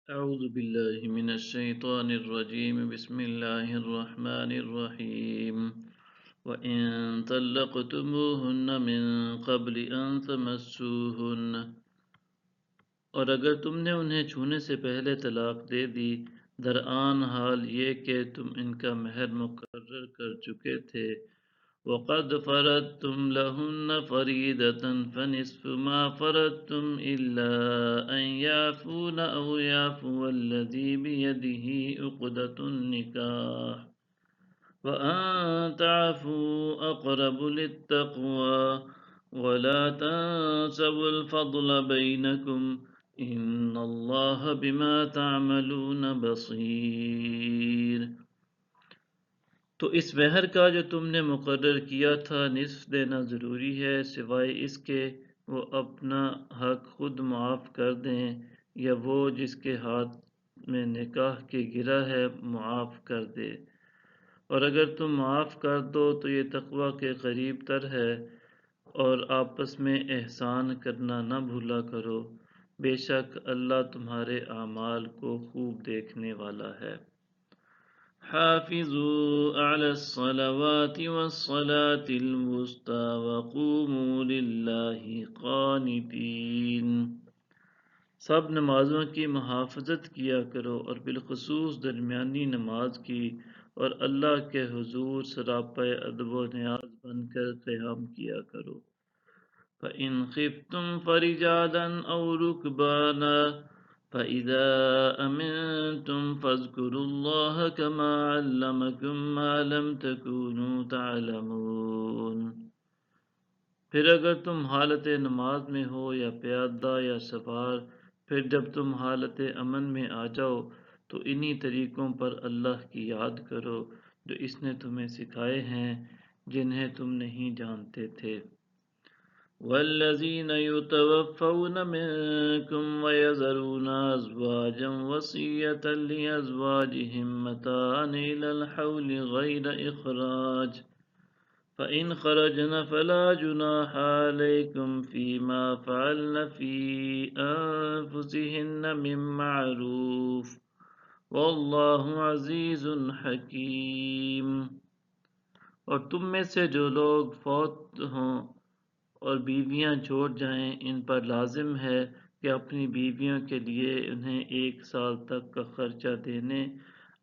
أعوذ بالله من الشيطان الرجيم بسم الله الرحمن الرحيم وإن طلقتموهن من قبل أن تمسوهن اور اگر تم نے انہیں چھونے سے پہلے طلاق دے دی درآن حال یہ کہ تم ان کا مہر مقرر کر چکے تھے وقد فرضتم لهن فريضة فنصف ما فرضتم إلا أن يعفون أو يعفو الذي بيده عقدة النكاح وأن تعفوا أقرب للتقوى ولا تنسوا الفضل بينكم إن الله بما تعملون بصير۔ تو اس مہر کا جو تم نے مقرر کیا تھا نصف دینا ضروری ہے سوائے اس کے وہ اپنا حق خود معاف کر دیں یا وہ جس کے ہاتھ میں نکاح کی گرہ ہے معاف کر دے، اور اگر تم معاف کر دو تو یہ تقوی کے قریب تر ہے، اور آپس میں احسان کرنا نہ بھولا کرو، بے شک اللہ تمہارے اعمال کو خوب دیکھنے والا ہے۔ حافظوا على الصلوات والصلاة الوسطى وقوموا لله قانتين۔ سب نمازوں کی محافظت کیا کرو اور بالخصوص درمیانی نماز کی، اور اللہ کے حضور سراپے ادب و نیاز بن کر قیام کیا کرو۔ فَإِنْ خِفْتُمْ فَرِجَالًا أَوْ رُكْبَانًا فَإِذَا أَمِنْتُمْ فَاذْكُرُوا اللَّهَ كَمَا عَلَّمَكُمْ مَا لَمْ تَكُونُوا تَعْلَمُونَ۔ پھر اگر تم حالت نماز میں ہو یا پیادہ یا سوار، پھر جب تم حالت امن میں آ جاؤ تو انہی طریقوں پر اللہ کی یاد کرو جو اس نے تمہیں سکھائے ہیں جنہیں تم نہیں جانتے تھے۔ وَالَّذِينَ يُتَوَفَّوْنَ مِنكُمْ وَيَذَرُونَ أَزْوَاجًا وَصِيَّةً لِأَزْوَاجِهِم مَّتَاعًا إِلَى الْحَوْلِ غَيْرَ إِخْرَاجٍ فَإِنْ خَرَجْنَ فَلَا جُنَاحَ عَلَيْكُمْ فِيمَا فَعَلْنَ فِي أَنفُسِهِنَّ مِن مَّعْرُوفٍ وَاللَّهُ عَزِيزٌ حَكِيمٌ۔ اور تم میں سے جو لوگ فوت ہوں اور بیویاں چھوڑ جائیں، ان پر لازم ہے کہ اپنی بیویوں کے لیے انہیں 1 سال تک کا خرچہ دینے،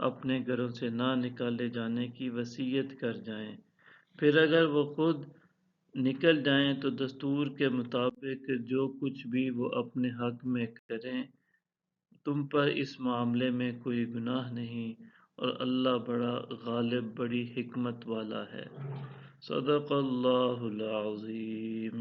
اپنے گھروں سے نہ نکالے جانے کی وصیت کر جائیں۔ پھر اگر وہ خود نکل جائیں تو دستور کے مطابق جو کچھ بھی وہ اپنے حق میں کریں، تم پر اس معاملے میں کوئی گناہ نہیں، اور اللہ بڑا غالب بڑی حکمت والا ہے۔ صدق اللہ العظیم۔